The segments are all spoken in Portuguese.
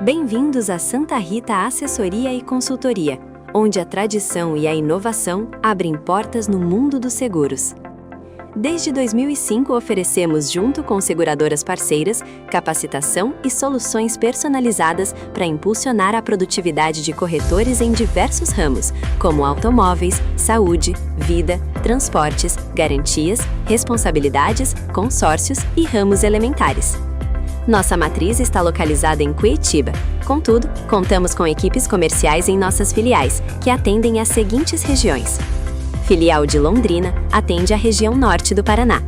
Bem-vindos a Santa Rita Assessoria e Consultoria, onde a tradição e a inovação abrem portas no mundo dos seguros. Desde 2005 oferecemos, junto com seguradoras parceiras, capacitação e soluções personalizadas para impulsionar a produtividade de corretores em diversos ramos, como automóveis, saúde, vida, transportes, garantias, responsabilidades, consórcios e ramos elementares. Nossa matriz está localizada em Curitiba. Contudo, contamos com equipes comerciais em nossas filiais, que atendem às seguintes regiões. Filial de Londrina atende a região norte do Paraná.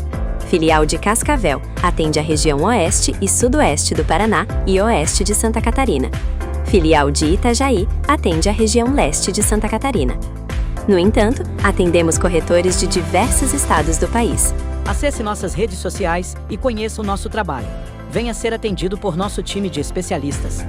Filial de Cascavel atende a região oeste e sudoeste do Paraná e oeste de Santa Catarina. Filial de Itajaí atende a região leste de Santa Catarina. No entanto, atendemos corretores de diversos estados do país. Acesse nossas redes sociais e conheça o nosso trabalho. Venha ser atendido por nosso time de especialistas.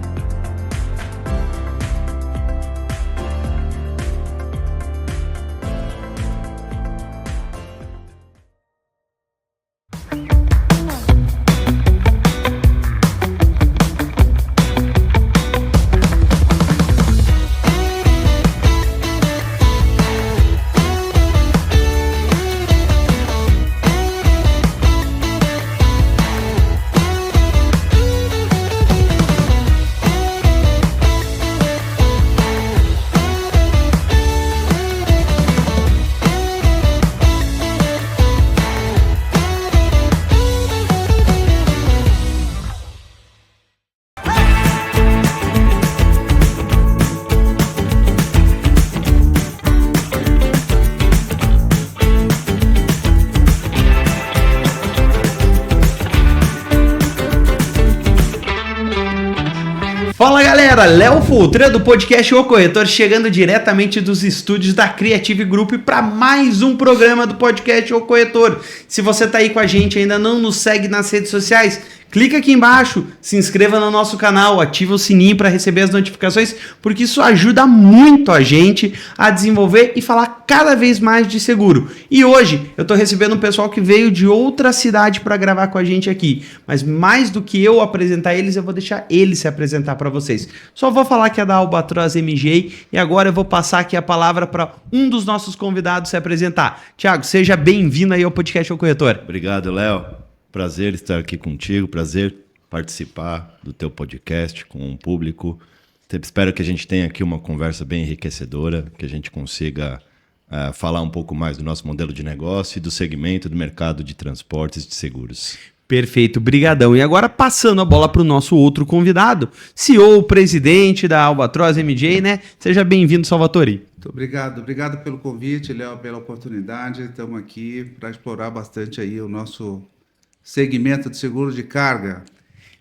Fala galera, Léo Fultra do podcast O Corretor, chegando diretamente dos estúdios da Creative Group para mais um programa do podcast O Corretor. Se você tá aí com a gente e ainda não nos segue nas redes sociais, clica aqui embaixo, se inscreva no nosso canal, ativa o sininho para receber as notificações, porque isso ajuda muito a gente a desenvolver e falar cada vez mais de seguro. E hoje eu estou recebendo um pessoal que veio de outra cidade para gravar com a gente aqui, mas mais do que eu apresentar eles, eu vou deixar eles se apresentar para vocês. Só vou falar que é da Albatross MG e agora eu vou passar aqui a palavra para um dos nossos convidados se apresentar. Thiago, seja bem-vindo aí ao podcast O Corretor. Obrigado, Léo. Prazer estar aqui contigo, prazer participar do teu podcast com o público. Espero que a gente tenha aqui uma conversa bem enriquecedora, que a gente consiga falar um pouco mais do nosso modelo de negócio e do segmento do mercado de transportes de seguros. Perfeito, brigadão. E agora passando a bola para o nosso outro convidado, CEO, presidente da Albatross MG, né? Seja bem-vindo, Salvatore. Muito obrigado pelo convite, Léo, pela oportunidade. Estamos aqui para explorar bastante aí o nosso segmento de seguro de carga.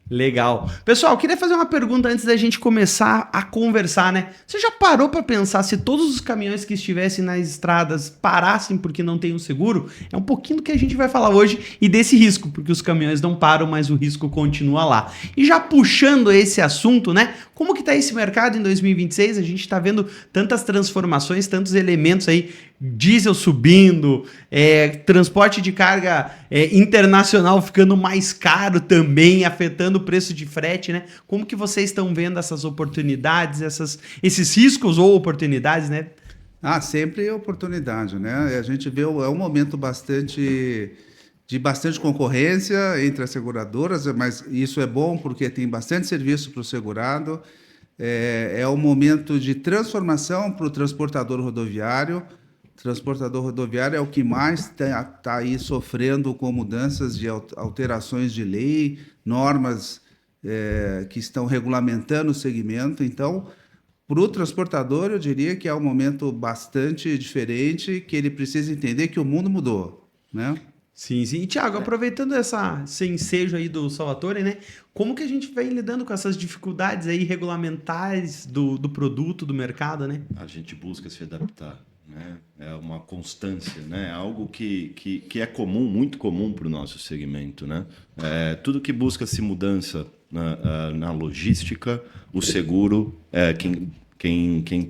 Legal. Pessoal, queria fazer uma pergunta antes da gente começar a conversar, né? Você já parou para pensar se todos os caminhões que estivessem nas estradas parassem porque não tem um seguro? É um pouquinho do que a gente vai falar hoje e desse risco, porque os caminhões não param, mas o risco continua lá. E já puxando esse assunto, né? Como que tá esse mercado em 2026? A gente está vendo tantas transformações, tantos elementos aí, diesel subindo, transporte de carga internacional ficando mais caro também, afetando o preço de frete, né? Como que vocês estão vendo essas oportunidades, esses riscos ou oportunidades, né? Sempre oportunidade, né? A gente vê, é um momento de bastante concorrência entre as seguradoras, mas isso é bom porque tem bastante serviço para o segurado. É um momento de transformação para o transportador rodoviário. O transportador rodoviário é o que mais está aí sofrendo com mudanças de alterações de lei, normas que estão regulamentando o segmento. Então, para o transportador, eu diria que é um momento bastante diferente, que ele precisa entender que o mundo mudou, né? Sim. E, Thiago, aproveitando esse ensejo aí do Salvatore, né? Como que a gente vem lidando com essas dificuldades aí regulamentares do produto, do mercado, né? A gente busca se adaptar, né? É uma constância, né? Algo que é comum, muito comum para o nosso segmento, né? Tudo que busca-se mudança na logística, o seguro é quem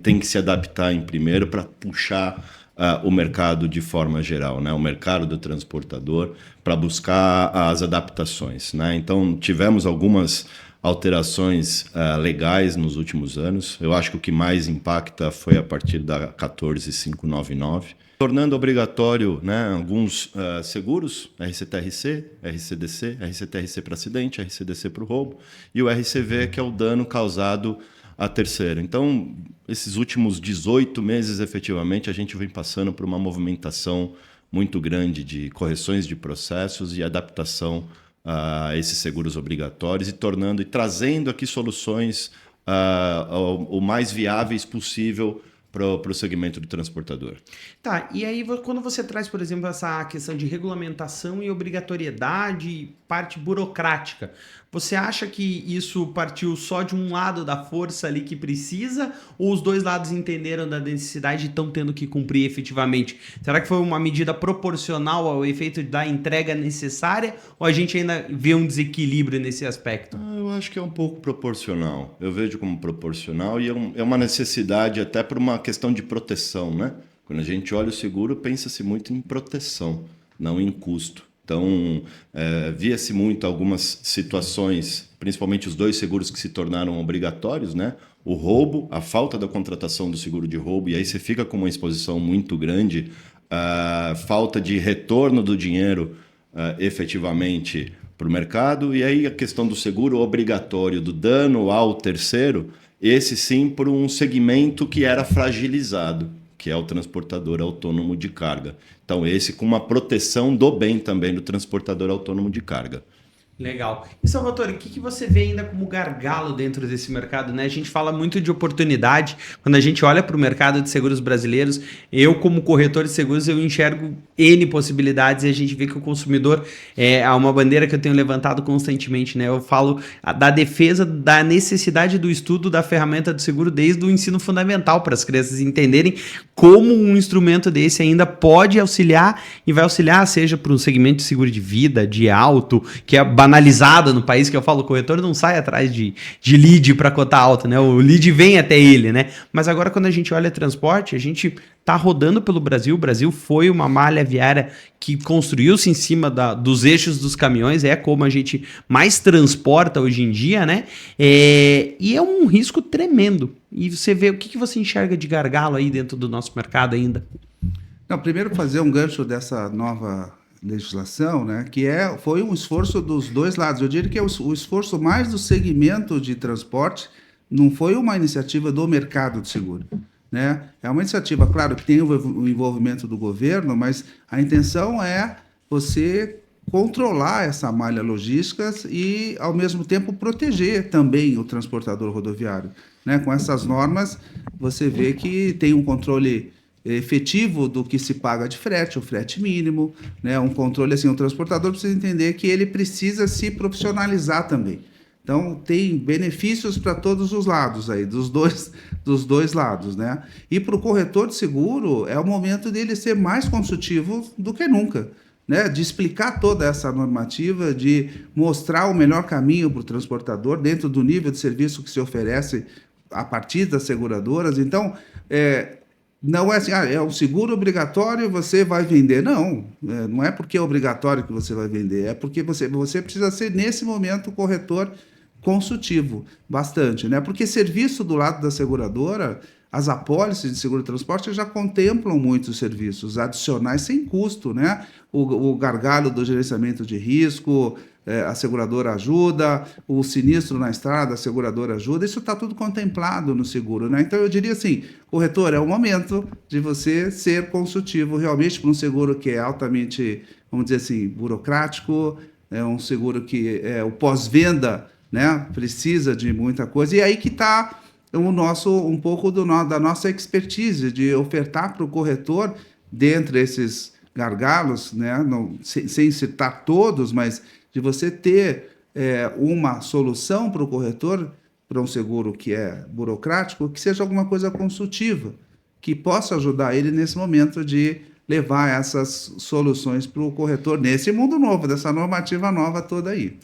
tem que se adaptar em primeiro para puxar o mercado de forma geral, né? O mercado do transportador para buscar as adaptações, né? Então, tivemos algumas alterações legais nos últimos anos. Eu acho que o que mais impacta foi a partir da 14599, tornando obrigatório, né, alguns seguros, RCTRC, RCDC, RCTRC para acidente, RCDC para o roubo, e o RCV, que é o dano causado a terceiro. Então, esses últimos 18 meses, efetivamente, a gente vem passando por uma movimentação muito grande de correções de processos e adaptação a esses seguros obrigatórios e trazendo aqui soluções o mais viáveis possível para o segmento do transportador. Tá, e aí quando você traz, por exemplo, essa questão de regulamentação e obrigatoriedade, parte burocrática, você acha que isso partiu só de um lado da força ali que precisa, ou os dois lados entenderam da necessidade e estão tendo que cumprir efetivamente? Será que foi uma medida proporcional ao efeito da entrega necessária, ou a gente ainda vê um desequilíbrio nesse aspecto? Eu acho que é um pouco proporcional. Eu vejo como proporcional e é uma necessidade até por uma questão de proteção, né? Quando a gente olha o seguro, pensa-se muito em proteção, não em custo. Então, via-se muito algumas situações, principalmente os dois seguros que se tornaram obrigatórios, né? O roubo, a falta da contratação do seguro de roubo, e aí você fica com uma exposição muito grande, a falta de retorno do dinheiro efetivamente para o mercado, e aí a questão do seguro obrigatório, do dano ao terceiro, esse sim por um segmento que era fragilizado, que é o transportador autônomo de carga. Então, esse com uma proteção do bem também do transportador autônomo de carga. Legal. E, Salvatore, o que você vê ainda como gargalo dentro desse mercado, né? A gente fala muito de oportunidade. Quando a gente olha para o mercado de seguros brasileiros, eu, como corretor de seguros, eu enxergo N possibilidades e a gente vê que o consumidor é uma bandeira que eu tenho levantado constantemente, né? Eu falo da defesa da necessidade do estudo da ferramenta do seguro desde o ensino fundamental, para as crianças entenderem como um instrumento desse ainda pode auxiliar e vai auxiliar, seja para um segmento de seguro de vida, de auto, que é banalizada no país, que eu falo, o corretor não sai atrás de lead para cotar alta, né? O lead vem até ele, né? Mas agora quando a gente olha transporte, a gente tá rodando pelo Brasil. O Brasil foi uma malha viária que construiu-se em cima dos eixos dos caminhões, é como a gente mais transporta hoje em dia, né? E é um risco tremendo. E você vê, o que você enxerga de gargalo aí dentro do nosso mercado ainda? Não, primeiro fazer um gancho dessa nova legislação, né, que foi um esforço dos dois lados. Eu diria que é o esforço mais do segmento de transporte, não foi uma iniciativa do mercado de seguro, né? É uma iniciativa, claro, que tem o envolvimento do governo, mas a intenção é você controlar essa malha logística e, ao mesmo tempo, proteger também o transportador rodoviário, né? Com essas normas, você vê que tem um controle efetivo do que se paga de frete, o frete mínimo, né? Um controle assim, o transportador precisa entender que ele precisa se profissionalizar também. Então tem benefícios para todos os lados aí, dos dois lados, né? E para o corretor de seguro é o momento dele ser mais consultivo do que nunca, né? De explicar toda essa normativa, de mostrar o melhor caminho para o transportador dentro do nível de serviço que se oferece a partir das seguradoras. Então, não é assim, é um seguro obrigatório, você vai vender. Não, não é porque é obrigatório que você vai vender, é porque você precisa ser, nesse momento, corretor consultivo, bastante, né? Porque serviço do lado da seguradora, as apólices de seguro-transporte já contemplam muitos serviços adicionais sem custo, né? O gargalo do gerenciamento de risco, a seguradora ajuda, o sinistro na estrada, a seguradora ajuda, isso está tudo contemplado no seguro, né? Então eu diria assim, corretor, é o momento de você ser consultivo realmente para um seguro que é altamente, vamos dizer assim, burocrático, é um seguro que o pós-venda, né, precisa de muita coisa, e aí que está um pouco da nossa expertise de ofertar para o corretor, dentre esses gargalos, né, sem citar todos, mas de você ter uma solução para o corretor, para um seguro que é burocrático, que seja alguma coisa consultiva, que possa ajudar ele nesse momento de levar essas soluções para o corretor nesse mundo novo, dessa normativa nova toda aí.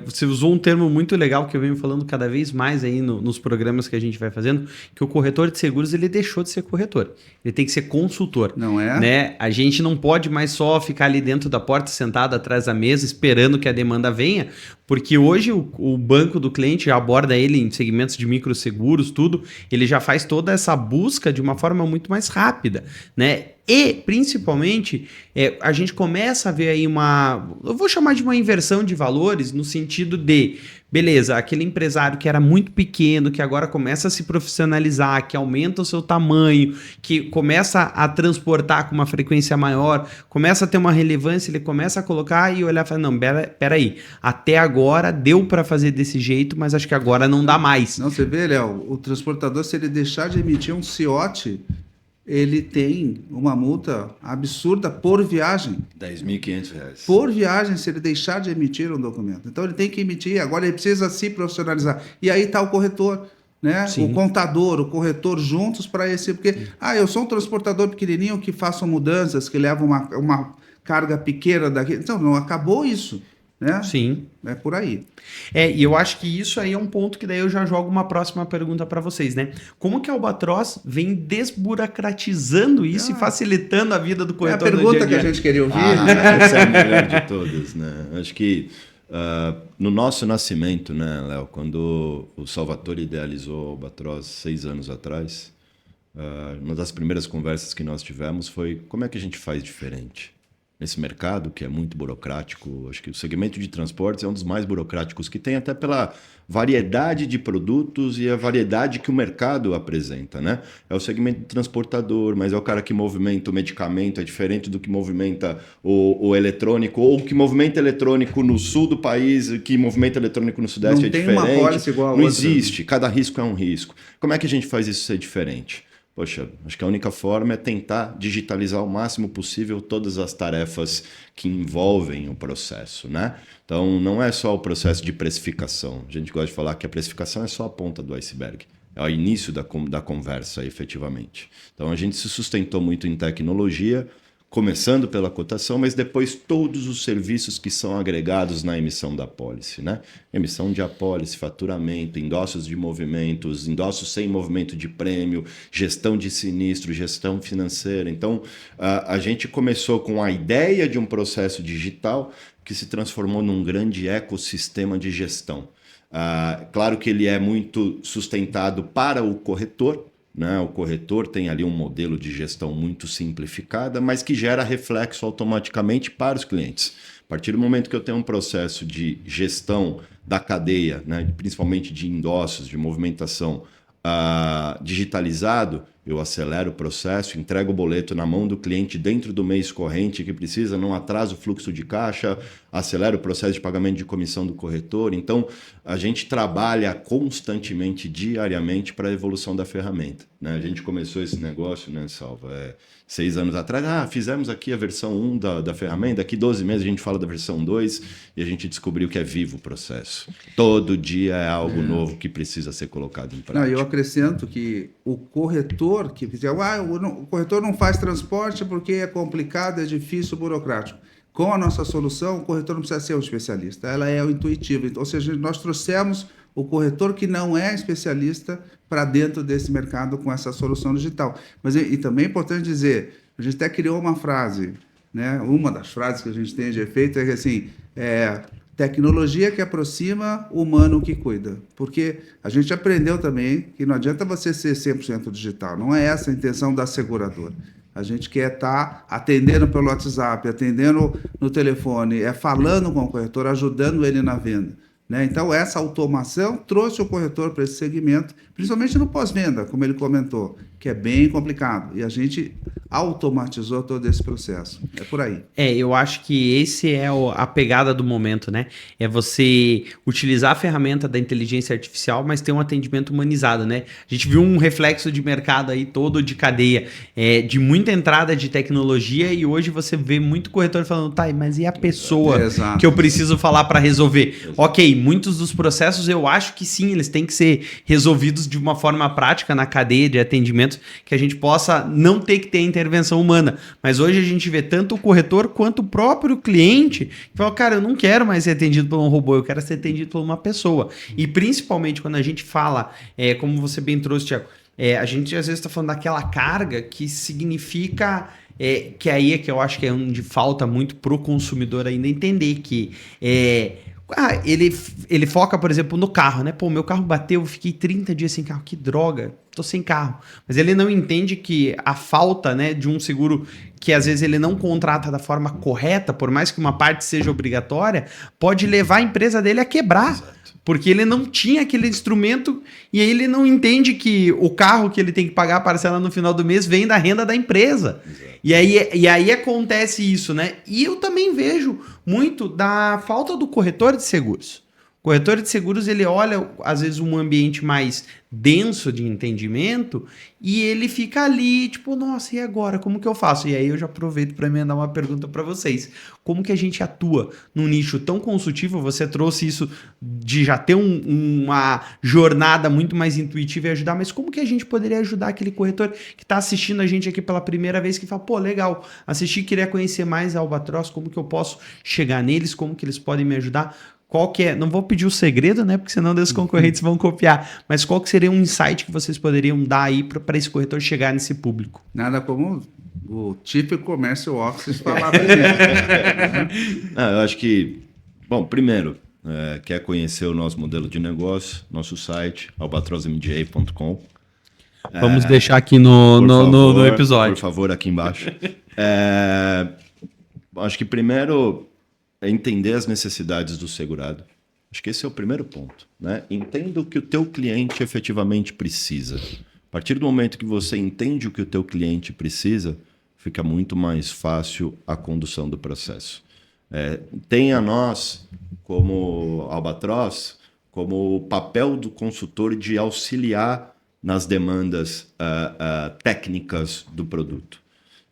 Você usou um termo muito legal que eu venho falando cada vez mais aí nos programas que a gente vai fazendo, que o corretor de seguros ele deixou de ser corretor, ele tem que ser consultor. Não é? Né? A gente não pode mais só ficar ali dentro da porta, sentado atrás da mesa, esperando que a demanda venha, porque hoje o banco do cliente já aborda ele em segmentos de microseguros, tudo, ele já faz toda essa busca de uma forma muito mais rápida, né? E, principalmente, a gente começa a ver aí eu vou chamar de uma inversão de valores, no sentido de, beleza, aquele empresário que era muito pequeno, que agora começa a se profissionalizar, que aumenta o seu tamanho, que começa a transportar com uma frequência maior, começa a ter uma relevância, ele começa a colocar e olhar e falar, não, peraí, até agora deu para fazer desse jeito, mas acho que agora não dá mais. Não, você vê, Léo, o transportador, se ele deixar de emitir um CIOT, ele tem uma multa absurda por viagem. R$10.500. Por viagem, se ele deixar de emitir um documento. Então, ele tem que emitir, agora ele precisa se profissionalizar. E aí está o corretor, né? O contador, o corretor juntos para esse... Porque, eu sou um transportador pequenininho que faço mudanças, que leva uma carga pequena daqui. Então, não acabou isso. Né? Sim. É por aí. E eu acho que isso aí é um ponto que daí eu já jogo uma próxima pergunta para vocês, né? Como que a Albatross vem desburocratizando isso e facilitando a vida do corretor? É a pergunta que a gente queria ouvir. Essa é a melhor de todas, né? Acho que no nosso nascimento, né, Léo, quando o Salvatore idealizou a Albatross 6 anos atrás, uma das primeiras conversas que nós tivemos foi como é que a gente faz diferente? Nesse mercado que é muito burocrático, acho que o segmento de transportes é um dos mais burocráticos que tem, até pela variedade de produtos e a variedade que o mercado apresenta, né? É o segmento transportador, mas é o cara que movimenta o medicamento, é diferente do que movimenta o eletrônico, ou que movimenta eletrônico no sul do país, que movimenta eletrônico no sudeste é diferente. Não tem uma pólice igual a outra. Não existe, cada risco é um risco. Como é que a gente faz isso ser diferente? Poxa, acho que a única forma é tentar digitalizar o máximo possível todas as tarefas que envolvem o processo, né? Então, não é só o processo de precificação. A gente gosta de falar que a precificação é só a ponta do iceberg. É o início da conversa, efetivamente. Então, a gente se sustentou muito em tecnologia, começando pela cotação, mas depois todos os serviços que são agregados na emissão da apólice, né? Emissão de apólice, faturamento, endossos de movimentos, endossos sem movimento de prêmio, gestão de sinistro, gestão financeira. Então, a gente começou com a ideia de um processo digital que se transformou num grande ecossistema de gestão. Claro que ele é muito sustentado para o corretor, né? O corretor tem ali um modelo de gestão muito simplificada, mas que gera reflexo automaticamente para os clientes. A partir do momento que eu tenho um processo de gestão da cadeia, né? Principalmente de endossos, de movimentação digitalizado, eu acelero o processo, entrego o boleto na mão do cliente dentro do mês corrente que precisa, não atraso o fluxo de caixa, acelero o processo de pagamento de comissão do corretor. Então, a gente trabalha constantemente, diariamente, para a evolução da ferramenta, né? A gente começou esse negócio, né, Salva? 6 anos atrás, fizemos aqui a versão 1 da ferramenta, daqui 12 meses a gente fala da versão 2 e a gente descobriu que é vivo o processo. Todo dia é algo novo que precisa ser colocado em prática. Eu acrescento que o corretor que fizer, o corretor não faz transporte porque é complicado, é difícil, burocrático. Com a nossa solução, o corretor não precisa ser um especialista, ela é o intuitivo. Ou seja, nós trouxemos o corretor que não é especialista para dentro desse mercado com essa solução digital. Mas e também é importante dizer, a gente até criou uma frase, né? Uma das frases que a gente tem de efeito é que assim, tecnologia que aproxima, humano que cuida. Porque a gente aprendeu também que não adianta você ser 100% digital, não é essa a intenção da seguradora. A gente quer estar atendendo pelo WhatsApp, atendendo no telefone, falando com o corretor, ajudando ele na venda, né? Então, essa automação trouxe o corretor para esse segmento, principalmente no pós-venda, como ele comentou, que é bem complicado. E a gente automatizou todo esse processo. É por aí. Eu acho que esse é a pegada do momento, né? É você utilizar a ferramenta da inteligência artificial, mas ter um atendimento humanizado, né? A gente viu um reflexo de mercado aí todo de cadeia, de muita entrada de tecnologia, e hoje você vê muito corretor falando, mas e a pessoa que eu preciso falar para resolver? Ok, muitos dos processos eu acho que sim, eles têm que ser resolvidos de uma forma prática na cadeia de atendimento, que a gente possa não ter que ter intervenção humana. Mas hoje a gente vê tanto o corretor quanto o próprio cliente que fala, cara, eu não quero mais ser atendido por um robô, eu quero ser atendido por uma pessoa. E principalmente quando a gente fala, como você bem trouxe, Thiago, a gente às vezes está falando daquela carga que significa... que aí é que eu acho que é onde falta muito pro consumidor ainda entender que ele foca, por exemplo, no carro, né? Pô, meu carro bateu, eu fiquei 30 dias sem carro, que droga, tô sem carro. Mas ele não entende que a falta, né, de um seguro que às vezes ele não contrata da forma correta, por mais que uma parte seja obrigatória, pode levar a empresa dele a quebrar. Exato. Porque ele não tinha aquele instrumento e aí ele não entende que o carro que ele tem que pagar a parcela no final do mês vem da renda da empresa. E aí acontece isso, né? E eu também vejo muito da falta do corretor de seguros. O corretor de seguros, ele olha, às vezes, um ambiente mais denso de entendimento e ele fica ali, tipo, nossa, e agora? Como que eu faço? E aí eu já aproveito para emendar uma pergunta para vocês. Como que a gente atua num nicho tão consultivo? Você trouxe isso de já ter uma jornada muito mais intuitiva e ajudar, mas como que a gente poderia ajudar aquele corretor que está assistindo a gente aqui pela primeira vez, que fala, pô, legal, assisti, queria conhecer mais a Albatross, como que eu posso chegar neles, como que eles podem me ajudar? Qual que é? Não vou pedir o segredo, né? Porque senão os concorrentes vão copiar. Mas qual que seria um insight que vocês poderiam dar aí para esse corretor chegar nesse público? Nada como o Chief Commercial Officer falar pra gente. Eu acho que, bom, primeiro, quer conhecer o nosso modelo de negócio, nosso site, albatrossmga.com. Vamos deixar aqui no episódio. Por favor, aqui embaixo. Acho que primeiro... entender as necessidades do segurado. Acho que esse é o primeiro ponto, né? Entenda o que o teu cliente efetivamente precisa. A partir do momento que você entende o que o teu cliente precisa, fica muito mais fácil a condução do processo. Tenha nós, como Albatross, como o papel do consultor de auxiliar nas demandas técnicas do produto.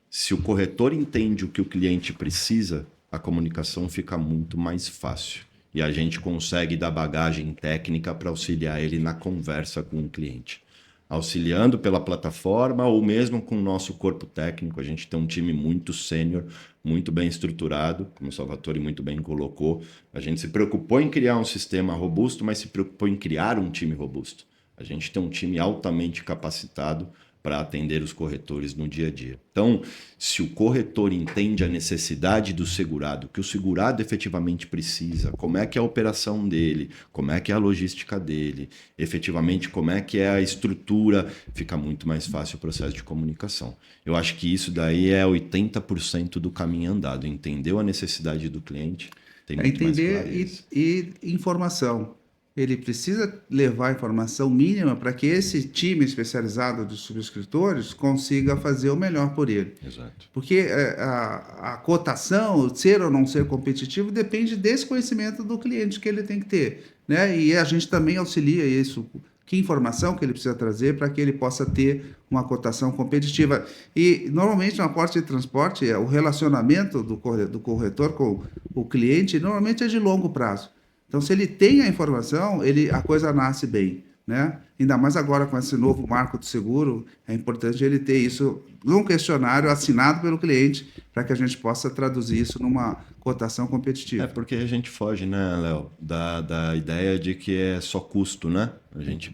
Se o corretor entende o que o cliente precisa, a comunicação fica muito mais fácil e a gente consegue dar bagagem técnica para auxiliar ele na conversa com o cliente. Auxiliando pela plataforma ou mesmo com o nosso corpo técnico, a gente tem um time muito sênior, muito bem estruturado, como o Salvatore muito bem colocou. A gente se preocupou em criar um sistema robusto, mas se preocupou em criar um time robusto. A gente tem um time altamente capacitado para atender os corretores no dia a dia. Então, se o corretor entende a necessidade do segurado, o que o segurado efetivamente precisa, como é que é a operação dele, como é que é a logística dele, efetivamente como é que é a estrutura, fica muito mais fácil o processo de comunicação. Eu acho que isso daí é 80% do caminho andado. Entendeu a necessidade do cliente? Tem muito entender mais e informação. Ele precisa levar a informação mínima para que esse time especializado de subscritores consiga fazer o melhor por ele. Exato. Porque a cotação, ser ou não ser competitivo, depende desse conhecimento do cliente que ele tem que ter, né? E a gente também auxilia isso. Que informação que ele precisa trazer para que ele possa ter uma cotação competitiva. E, normalmente, na parte de transporte, o relacionamento do corretor com o cliente, normalmente é de longo prazo. Então, se ele tem a informação, a coisa nasce bem, né? Ainda mais agora com esse novo marco do seguro, é importante ele ter isso num questionário assinado pelo cliente para que a gente possa traduzir isso numa cotação competitiva. Porque a gente foge, né, Léo, da ideia de que é só custo, né? A gente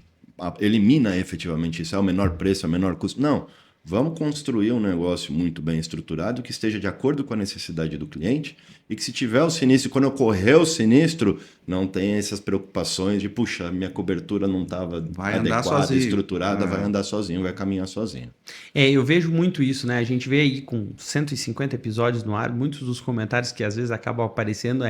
elimina efetivamente isso, é o menor preço, é o menor custo. Não, vamos construir um negócio muito bem estruturado que esteja de acordo com a necessidade do cliente e que se tiver o sinistro, quando ocorrer o sinistro, não tenha essas preocupações de, puxa, minha cobertura não estava adequada, estruturada, vai andar sozinho, vai caminhar sozinho. Eu vejo muito isso, né? A gente vê aí com 150 episódios no ar, muitos dos comentários que às vezes acabam aparecendo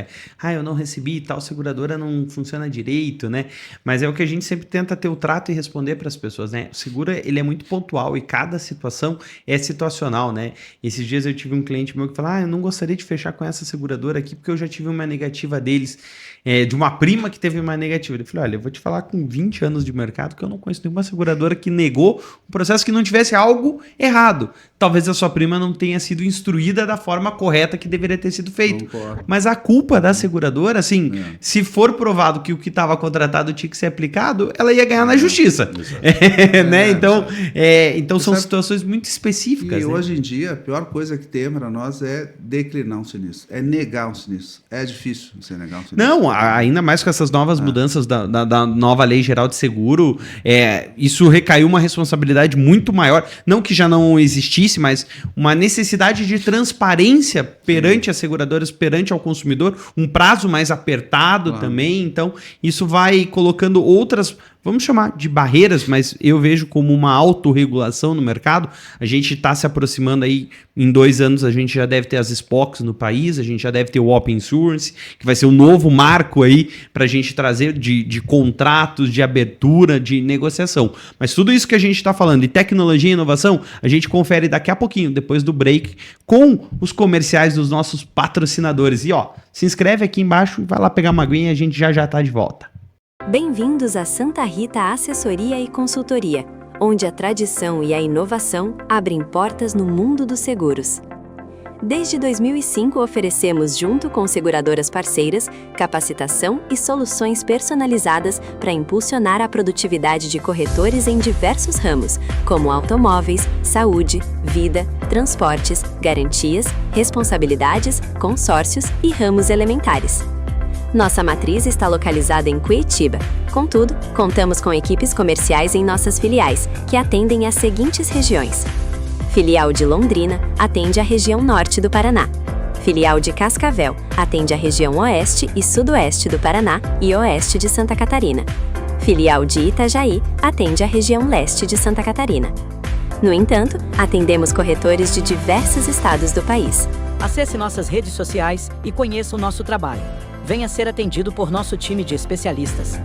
eu não recebi, tal seguradora não funciona direito, né? Mas é o que a gente sempre tenta ter o trato e responder para as pessoas, né? O seguro, ele é muito pontual e cada situação é situacional, né? Esses dias eu tive um cliente meu que falou, eu não gostaria de fechar com essa seguradora aqui porque eu já tive uma negativa deles, de uma prima que teve uma negativa. Ele falou, olha, eu vou te falar com 20 anos de mercado que eu não conheço nenhuma seguradora que negou um processo que não tivesse algo errado. Talvez a sua prima não tenha sido instruída da forma correta que deveria ter sido feito. Mas a culpa da seguradora, assim, se for provado que o que estava contratado tinha que ser aplicado, ela ia ganhar na justiça. Né? Então são situações situações muito específicas. E né? hoje em dia, a pior coisa que tem para nós é declinar um sinistro, é negar um sinistro. É difícil você negar um sinistro. Não, ainda mais com essas novas mudanças da nova Lei Geral de Seguro, isso recaiu uma responsabilidade muito maior. Não que já não existisse, mas uma necessidade de transparência perante as seguradoras, perante ao consumidor, um prazo mais apertado também. Então, isso vai colocando outras, vamos chamar de barreiras, mas eu vejo como uma autorregulação no mercado. A gente está se aproximando aí, em 2 anos a gente já deve ter as SPOCs no país, a gente já deve ter o Open Source, que vai ser um novo marco aí para a gente trazer de contratos, de abertura, de negociação. Mas tudo isso que a gente está falando de tecnologia e inovação, a gente confere daqui a pouquinho, depois do break, com os comerciais dos nossos patrocinadores. E se inscreve aqui embaixo e vai lá pegar uma aguinha e a gente já está de volta. Bem-vindos à Santa Rita Assessoria e Consultoria, onde a tradição e a inovação abrem portas no mundo dos seguros. Desde 2005 oferecemos, junto com seguradoras parceiras, capacitação e soluções personalizadas para impulsionar a produtividade de corretores em diversos ramos, como automóveis, saúde, vida, transportes, garantias, responsabilidades, consórcios e ramos elementares. Nossa matriz está localizada em Curitiba. Contudo, contamos com equipes comerciais em nossas filiais, que atendem às seguintes regiões. Filial de Londrina atende a região norte do Paraná. Filial de Cascavel atende a região oeste e sudoeste do Paraná e oeste de Santa Catarina. Filial de Itajaí atende a região leste de Santa Catarina. No entanto, atendemos corretores de diversos estados do país. Acesse nossas redes sociais e conheça o nosso trabalho. Venha ser atendido por nosso time de especialistas.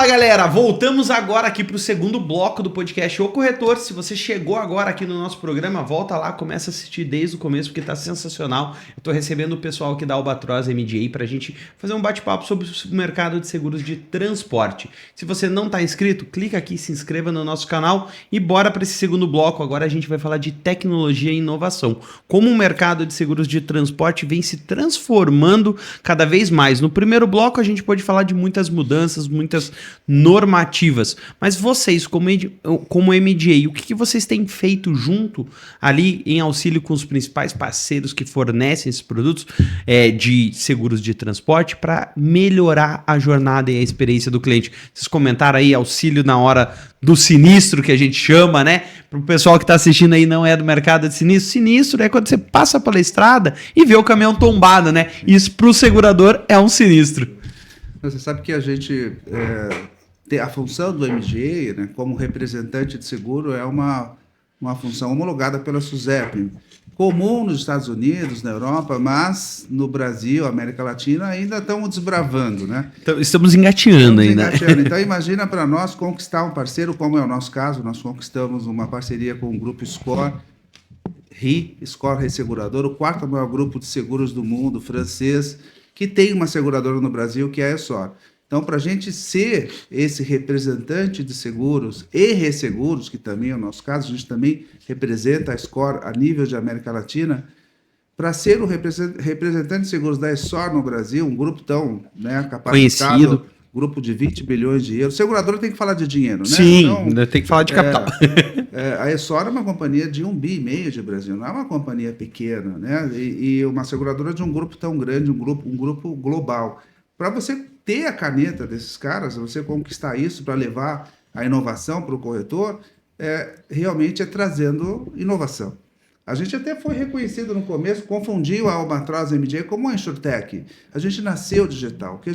Galera, voltamos agora aqui para o segundo bloco do podcast O Corretor. Se você chegou agora aqui no nosso programa, volta lá, começa a assistir desde o começo, porque tá sensacional. Eu tô recebendo o pessoal aqui da Albatross MGA pra gente fazer um bate-papo sobre o mercado de seguros de transporte. Se você não tá inscrito, clica aqui, se inscreva no nosso canal e bora para esse segundo bloco. Agora a gente vai falar de tecnologia e inovação. Como o mercado de seguros de transporte vem se transformando cada vez mais. No primeiro bloco a gente pode falar de muitas mudanças, muitas normativas, mas vocês como MGA, o que vocês têm feito junto ali em auxílio com os principais parceiros que fornecem esses produtos de seguros de transporte para melhorar a jornada e a experiência do cliente? Vocês comentaram aí auxílio na hora do sinistro, que a gente chama, né? Para o pessoal que está assistindo aí não é do mercado de sinistro. Sinistro é quando você passa pela estrada e vê o caminhão tombado, né? Isso para o segurador é um sinistro. Você sabe que a gente tem a função do MGA, né, como representante de seguro, é uma função homologada pela SUSEP. Comum nos Estados Unidos, na Europa, mas no Brasil, América Latina, ainda estamos desbravando, né? Então, estamos engateando ainda. Então, imagina para nós conquistar um parceiro, como é o nosso caso, nós conquistamos uma parceria com o grupo SCOR, SCOR Resseguradora, o quarto maior grupo de seguros do mundo, francês, que tem uma seguradora no Brasil, que é a Essor. Então, para a gente ser esse representante de seguros e resseguros, que também é o nosso caso, a gente também representa a SCOR a nível de América Latina, para ser o representante de seguros da Essor no Brasil, um grupo tão capacitado, conhecido, grupo de 20 bilhões de euros. O segurador tem que falar de dinheiro, né? Sim, então, tem que falar de capital. A Essor é uma companhia de 1,5 bi de Brasil, não é uma companhia pequena, né? E uma seguradora de um grupo tão grande, um grupo global. Para você ter a caneta desses caras, você conquistar isso para levar a inovação para o corretor, realmente trazendo inovação. A gente até foi reconhecido no começo, confundiu a Albatross MJ como uma insurtech. A gente nasceu digital. O que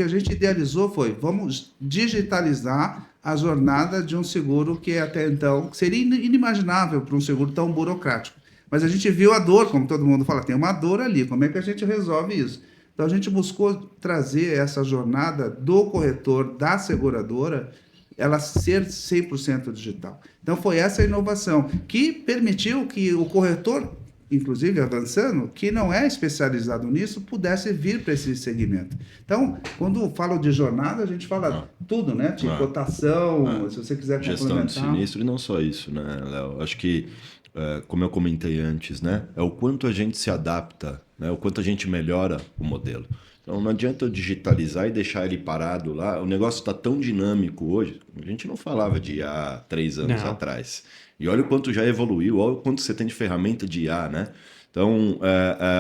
a gente idealizou foi, vamos digitalizar a jornada de um seguro que até então seria inimaginável para um seguro tão burocrático. Mas a gente viu a dor, como todo mundo fala, tem uma dor ali, como é que a gente resolve isso? Então a gente buscou trazer essa jornada do corretor, da seguradora, ela ser 100% digital. Então foi essa a inovação que permitiu que o corretor, inclusive avançando, que não é especializado nisso, pudesse vir para esse segmento. Então, quando falo de jornada, a gente fala tudo, né? Tipo cotação, se você quiser complementar. Gestão de sinistro e não só isso, né, Léo? Acho que, como eu comentei antes, né? É o quanto a gente se adapta, né? O quanto a gente melhora o modelo. Então não adianta eu digitalizar e deixar ele parado lá. O negócio está tão dinâmico hoje. A gente não falava de IA há 3 anos atrás. E olha o quanto já evoluiu, olha o quanto você tem de ferramenta de IA, né? Então,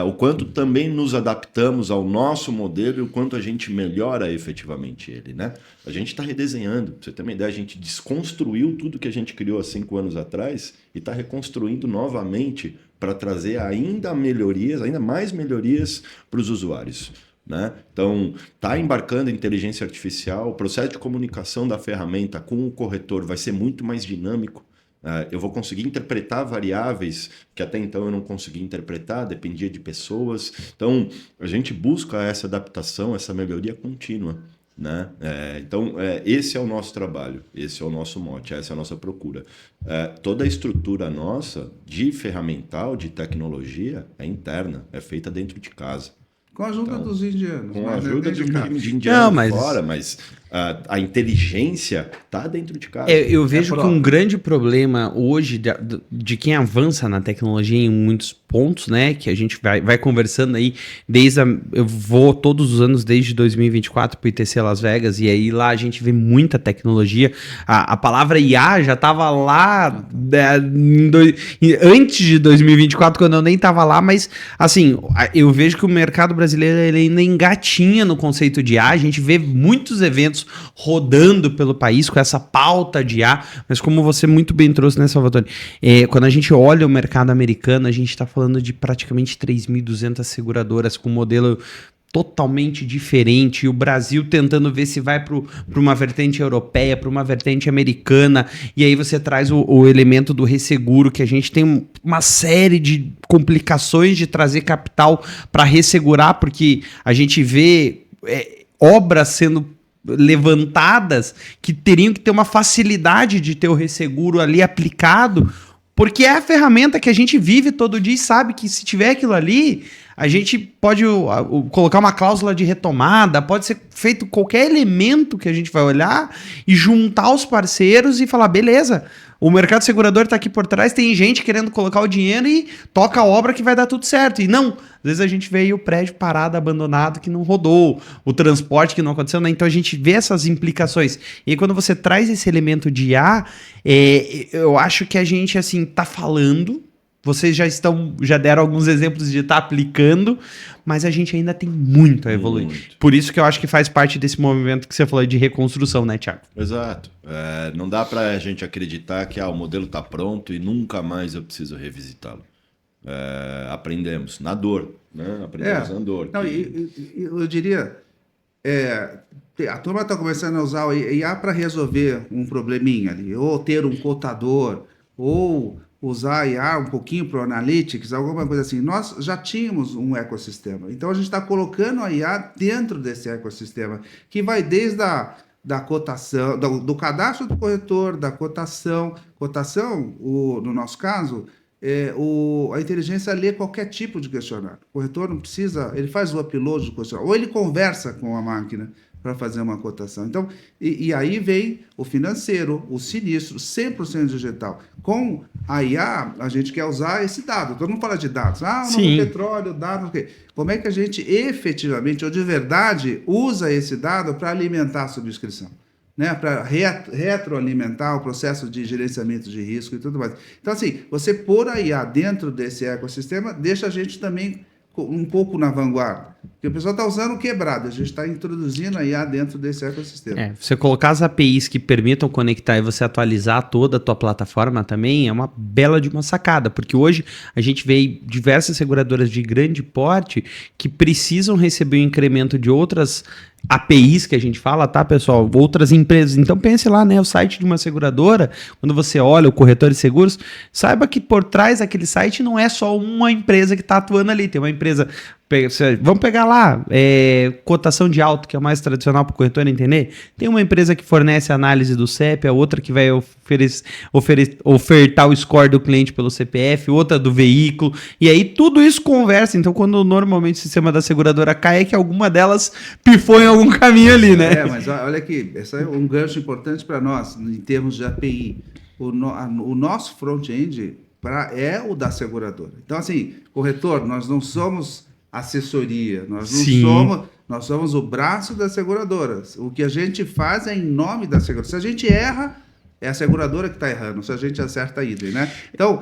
o quanto também nos adaptamos ao nosso modelo e o quanto a gente melhora efetivamente ele, né? A gente está redesenhando. Pra você ter uma ideia, a gente desconstruiu tudo que a gente criou há 5 anos atrás e está reconstruindo novamente para trazer ainda melhorias, ainda mais melhorias para os usuários. Né? Então, está embarcando a inteligência artificial, o processo de comunicação da ferramenta com o corretor vai ser muito mais dinâmico. Eu vou conseguir interpretar variáveis que até então eu não conseguia interpretar, dependia de pessoas. Então, a gente busca essa adaptação, essa melhoria contínua. Né? Então, esse é o nosso trabalho, esse é o nosso mote, essa é a nossa procura. Toda a estrutura nossa de ferramental, de tecnologia, é interna, é feita dentro de casa. Com a ajuda dos indianos. Com a ajuda de indianos fora, mas a inteligência está dentro de casa. Eu vejo que um grande problema hoje de quem avança na tecnologia em muitos pontos, né, que a gente vai conversando aí, eu vou todos os anos desde 2024 para o ITC Las Vegas, e aí lá a gente vê muita tecnologia. A palavra IA já estava lá antes de 2024, quando eu nem estava lá, mas assim, eu vejo que o mercado brasileiro ele ainda engatinha no conceito de IA. A gente vê muitos eventos rodando pelo país com essa pauta de IA, mas como você muito bem trouxe, né, Salvatore? Quando a gente olha o mercado americano, a gente está falando de praticamente 3.200 seguradoras com modelo totalmente diferente, e o Brasil tentando ver se vai para uma vertente europeia, para uma vertente americana, e aí você traz o elemento do resseguro, que a gente tem uma série de complicações de trazer capital para ressegurar, porque a gente vê obras sendo levantadas que teriam que ter uma facilidade de ter o resseguro ali aplicado, porque é a ferramenta que a gente vive todo dia e sabe que se tiver aquilo ali, a gente pode colocar uma cláusula de retomada, pode ser feito qualquer elemento que a gente vai olhar e juntar os parceiros e falar, beleza, o mercado segurador está aqui por trás, tem gente querendo colocar o dinheiro e toca a obra que vai dar tudo certo. E não, às vezes a gente vê aí o prédio parado, abandonado, que não rodou, o transporte que não aconteceu, né? Então a gente vê essas implicações. E aí, quando você traz esse elemento de IA, eu acho que a gente, assim, tá falando, vocês já deram alguns exemplos de estar aplicando, mas a gente ainda tem muito a evoluir. Muito. Por isso que eu acho que faz parte desse movimento que você falou de reconstrução, né, Thiago? Exato. Não dá para a gente acreditar que o modelo está pronto e nunca mais eu preciso revisitá-lo. Aprendemos na dor, né? Aprendemos na dor. Não, eu diria, a turma está começando a usar o IA para resolver um probleminha ali, ou ter um cotador, ou usar IA um pouquinho para o Analytics, alguma coisa assim. Nós já tínhamos um ecossistema. Então, a gente está colocando a IA dentro desse ecossistema, que vai desde da cotação, do cadastro do corretor, da cotação. Cotação, no nosso caso, a inteligência lê qualquer tipo de questionário. O corretor não precisa, ele faz o upload do questionário, ou ele conversa com a máquina para fazer uma cotação. Então, e aí vem o financeiro, o sinistro, 100% digital. Com a IA, a gente quer usar esse dado. Todo mundo fala de dados. O novo petróleo, dados, o quê? Como é que a gente efetivamente, ou de verdade, usa esse dado para alimentar a subscrição? Né, para retroalimentar o processo de gerenciamento de risco e tudo mais. Então, assim, você pôr a IA dentro desse ecossistema deixa a gente também um pouco na vanguarda. Porque o pessoal está usando o quebrado, a gente está introduzindo a IA dentro desse ecossistema. Você colocar as APIs que permitam conectar e você atualizar toda a tua plataforma também é uma bela de uma sacada, porque hoje a gente vê diversas seguradoras de grande porte que precisam receber um incremento de outras APIs que a gente fala, tá, pessoal? Outras empresas. Então pense lá, né? O site de uma seguradora, quando você olha o corretor de seguros, saiba que por trás daquele site não é só uma empresa que está atuando ali. Tem uma empresa... Vamos pegar lá, cotação de auto, que é o mais tradicional para o corretor entender. Tem uma empresa que fornece análise do CEP, a outra que vai ofertar o score do cliente pelo CPF, outra do veículo, e aí tudo isso conversa. Então, quando normalmente o sistema da seguradora cai, é que alguma delas pifou em algum caminho ali, né? Mas olha aqui, esse é um gancho importante para nós, em termos de API. O nosso front-end é o da seguradora. Então, assim, corretor, nós não somos assessoria, nós somos o braço das seguradoras. O que a gente faz é em nome da seguradora. Se a gente erra, é a seguradora que está errando, se a gente acerta a idem, né? Então,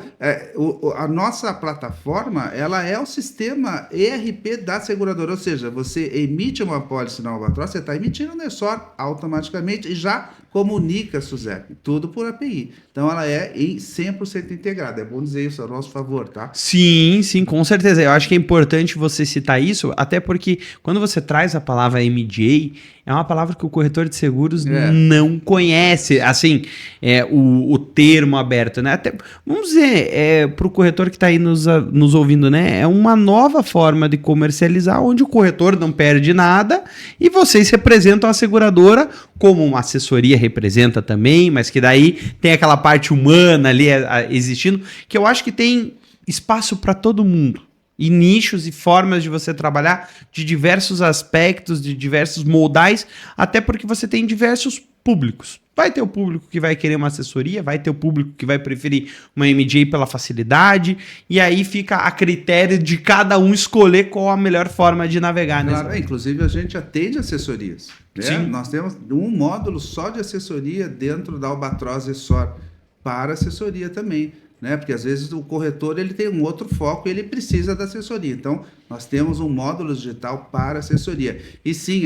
a nossa plataforma, ela é o sistema ERP da seguradora, ou seja, você emite uma pólice na Albatross, você está emitindo o NESOR automaticamente e já comunica a SUSEP, tudo por API. Então, ela é 100% integrada. É bom dizer isso a nosso favor, tá? Sim, com certeza. Eu acho que é importante você citar isso, até porque quando você traz a palavra MJ, é uma palavra que o corretor de seguros não conhece, assim, o termo aberto, né? Até, vamos dizer, para o corretor que está aí nos ouvindo, né? É uma nova forma de comercializar, onde o corretor não perde nada e vocês representam a seguradora como uma assessoria representa também, mas que daí tem aquela parte humana ali existindo, que eu acho que tem espaço para todo mundo. E nichos e formas de você trabalhar de diversos aspectos, de diversos modais, até porque você tem diversos públicos. Vai ter o público que vai querer uma assessoria, vai ter o público que vai preferir uma MJ pela facilidade, e aí fica a critério de cada um escolher qual a melhor forma de navegar. Claro, inclusive a gente atende assessorias. Né? Sim. Nós temos um módulo só de assessoria dentro da Albatross ESOR para assessoria também. Né? Porque às vezes o corretor ele tem um outro foco e ele precisa da assessoria. Então, nós temos um módulo digital para assessoria. E sim,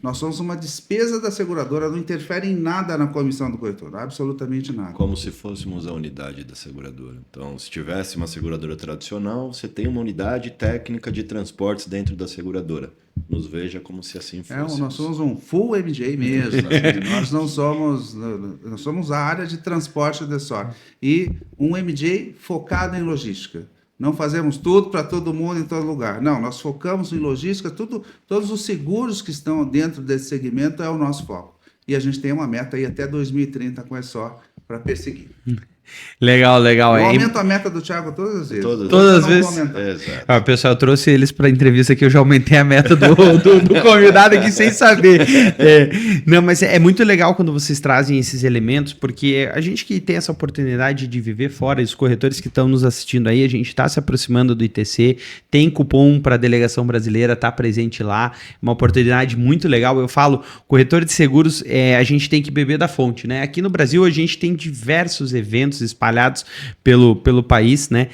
nós somos uma despesa da seguradora, não interfere em nada na comissão do corretor, absolutamente nada. Como se fôssemos a unidade da seguradora. Então, se tivesse uma seguradora tradicional, você tem uma unidade técnica de transportes dentro da seguradora. Nos veja como se assim fosse. Nós somos um full MJ mesmo. Assim, nós somos a área de transporte da SOR. E um MJ focado em logística. Não fazemos tudo para todo mundo em todo lugar. Não, nós focamos em logística, todos os seguros que estão dentro desse segmento é o nosso foco. E a gente tem uma meta aí até 2030 com a SOR para perseguir. Legal. Eu aumento a meta do Thiago todas as vezes. Todas as vezes? Pessoal, eu trouxe eles para a entrevista aqui, eu já aumentei a meta do convidado aqui sem saber. Não, mas é muito legal quando vocês trazem esses elementos, porque a gente que tem essa oportunidade de viver fora, os corretores que estão nos assistindo aí, a gente está se aproximando do ITC, tem cupom para a delegação brasileira, está presente lá, uma oportunidade muito legal. Eu falo, corretor de seguros, a gente tem que beber da fonte, né? Aqui no Brasil a gente tem diversos eventos espalhados pelo país, né?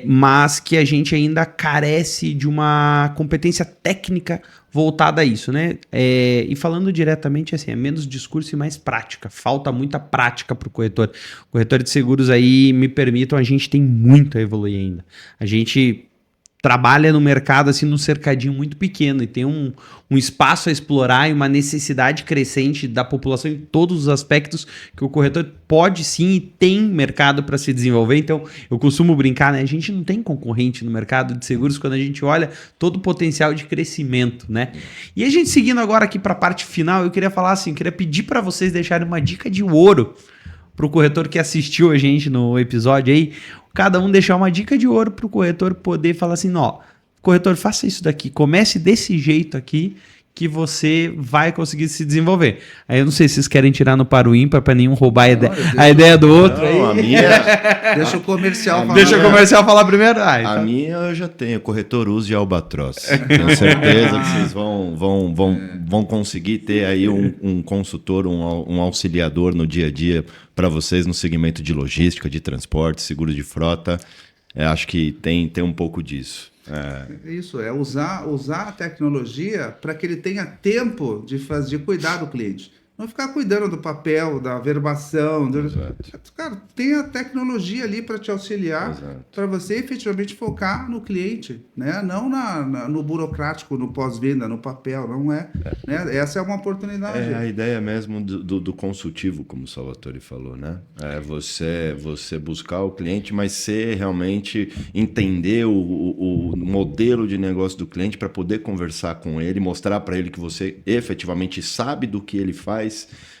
Mas que a gente ainda carece de uma competência técnica voltada a isso, né? E falando diretamente assim, é menos discurso e mais prática. Falta muita prática para o corretor. O corretor de seguros aí, me permitam, a gente tem muito a evoluir ainda. A gente trabalha no mercado assim num cercadinho muito pequeno e tem um espaço a explorar e uma necessidade crescente da população em todos os aspectos que o corretor pode sim e tem mercado para se desenvolver. Então eu costumo brincar, né? A gente não tem concorrente no mercado de seguros quando a gente olha todo o potencial de crescimento, né? E a gente seguindo agora aqui para a parte final, eu queria falar assim, queria pedir para vocês deixarem uma dica de ouro para o corretor que assistiu a gente no episódio aí, cada um deixar uma dica de ouro para o corretor poder falar assim, corretor, faça isso daqui, comece desse jeito aqui que você vai conseguir se desenvolver. Aí eu não sei se vocês querem tirar no par o ímpar para nenhum roubar a ideia do outro. Não, aí. Deixa o comercial falar. Deixa o comercial falar primeiro. A minha eu já tenho, corretor Use Albatross. Tenho certeza que vocês vão conseguir ter aí um consultor, um auxiliador no dia a dia para vocês no segmento de logística, de transporte, seguro de frota. Acho que tem um pouco disso. Isso, é usar a tecnologia para que ele tenha tempo de cuidar do cliente. Não ficar cuidando do papel, da verbação. Cara, tem a tecnologia ali para te auxiliar, para você efetivamente focar no cliente, né? Não no burocrático, no pós-venda, no papel, não é. Né? Essa é uma oportunidade. É a ideia mesmo do consultivo, como o Salvatore falou, né? É você buscar o cliente, mas ser realmente entender o modelo de negócio do cliente para poder conversar com ele, mostrar para ele que você efetivamente sabe do que ele faz.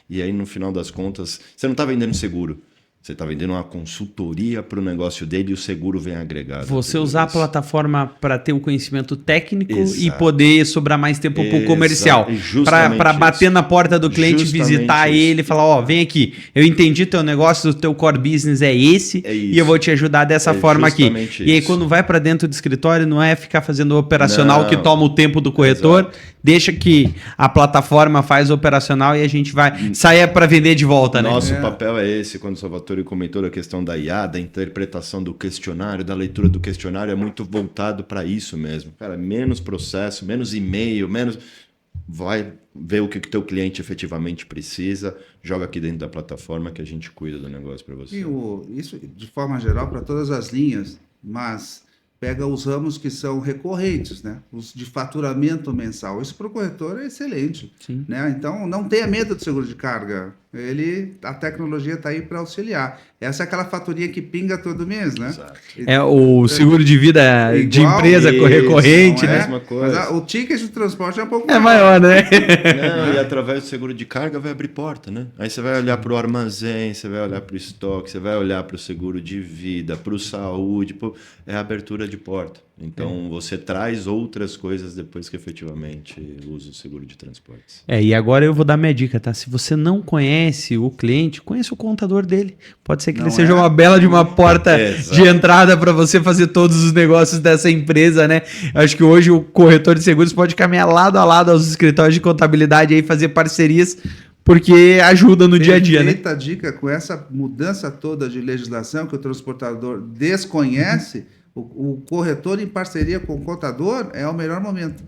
E aí, no final das contas, você não está vendendo seguro. Você está vendendo uma consultoria para o negócio dele e o seguro vem agregado. Você usar a plataforma para ter o conhecimento técnico e poder sobrar mais tempo para o comercial. Para bater na porta do cliente, visitar ele e falar, vem aqui, eu entendi teu negócio, o teu core business é esse e eu vou te ajudar dessa forma aqui. Isso. E aí quando vai para dentro do escritório, não é ficar fazendo o operacional que toma o tempo do corretor, deixa que a plataforma faz o operacional e a gente vai sair para vender de volta. Nosso papel é esse, quando o Salvatore comentou a questão da IA, da interpretação do questionário, da leitura do questionário, é muito voltado para isso mesmo. Cara, menos processo, menos e-mail, vai ver o que o teu cliente efetivamente precisa, joga aqui dentro da plataforma que a gente cuida do negócio para você. Isso de forma geral para todas as linhas, mas pega os ramos que são recorrentes, né? Os de faturamento mensal. Isso para o corretor é excelente. Sim. Né? Então, não tenha medo do seguro de carga. A tecnologia está aí para auxiliar. Essa é aquela faturinha que pinga todo mês, né? Exato. É o seguro de vida de empresa recorrente, né? Mesma coisa. Mas o ticket de transporte é um pouco maior, né? Não, e através do seguro de carga vai abrir porta, né? Aí você vai olhar para o armazém, você vai olhar para o estoque, você vai olhar para o seguro de vida, para o saúde, é a abertura de porta. Então, você traz outras coisas depois que efetivamente usa o seguro de transportes. E agora eu vou dar minha dica, tá? Se você não conhece o cliente, conheça o contador dele. Pode ser que ele seja uma bela de uma porta de entrada para você fazer todos os negócios dessa empresa, né? Eu acho que hoje o corretor de seguros pode caminhar lado a lado aos escritórios de contabilidade e fazer parcerias, porque ajuda no dia a dia, né? Perfeita dica, com essa mudança toda de legislação que o transportador desconhece, o corretor em parceria com o contador é o melhor momento.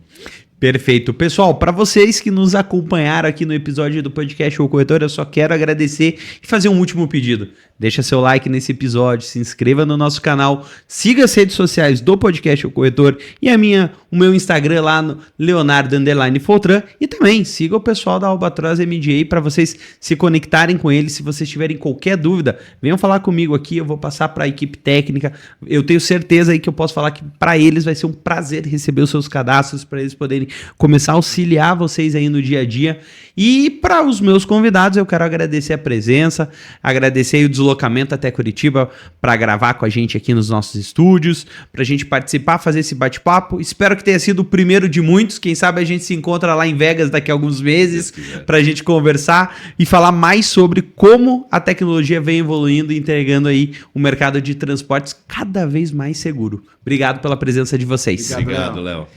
Perfeito. Pessoal, para vocês que nos acompanharam aqui no episódio do podcast O Corretor, eu só quero agradecer e fazer um último pedido. Deixa seu like nesse episódio, se inscreva no nosso canal, siga as redes sociais do podcast O Corretor e o meu Instagram lá no Leonardo_Foltran, e também siga o pessoal da Albatross MGA para vocês se conectarem com eles. Se vocês tiverem qualquer dúvida, venham falar comigo aqui, eu vou passar para a equipe técnica. Eu tenho certeza aí que eu posso falar que para eles vai ser um prazer receber os seus cadastros, para eles poderem começar a auxiliar vocês aí no dia a dia. E para os meus convidados, eu quero agradecer a presença, agradecer aí o deslocamento até Curitiba para gravar com a gente aqui nos nossos estúdios, para a gente participar, fazer esse bate-papo. Espero que tenha sido o primeiro de muitos. Quem sabe a gente se encontra lá em Vegas daqui a alguns meses para a gente conversar e falar mais sobre como a tecnologia vem evoluindo e entregando aí um mercado de transportes cada vez mais seguro. Obrigado pela presença de vocês. Obrigado, Léo.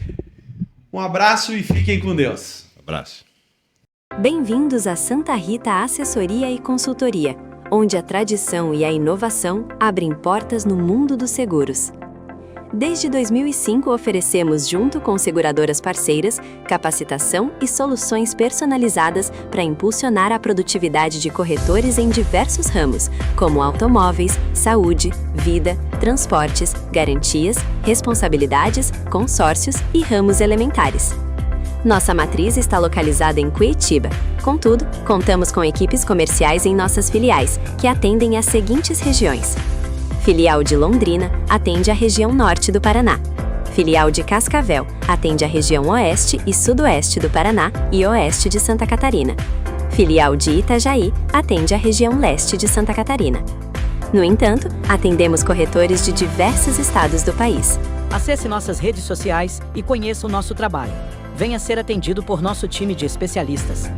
Um abraço e fiquem com Deus. Abraço. Bem-vindos a Santa Rita Assessoria e Consultoria, onde a tradição e a inovação abrem portas no mundo dos seguros. Desde 2005 oferecemos, junto com seguradoras parceiras, capacitação e soluções personalizadas para impulsionar a produtividade de corretores em diversos ramos, como automóveis, saúde, vida, transportes, garantias, responsabilidades, consórcios e ramos elementares. Nossa matriz está localizada em Curitiba. Contudo, contamos com equipes comerciais em nossas filiais, que atendem às seguintes regiões. Filial de Londrina atende a região norte do Paraná. Filial de Cascavel atende a região oeste e sudoeste do Paraná e oeste de Santa Catarina. Filial de Itajaí atende a região leste de Santa Catarina. No entanto, atendemos corretores de diversos estados do país. Acesse nossas redes sociais e conheça o nosso trabalho. Venha ser atendido por nosso time de especialistas.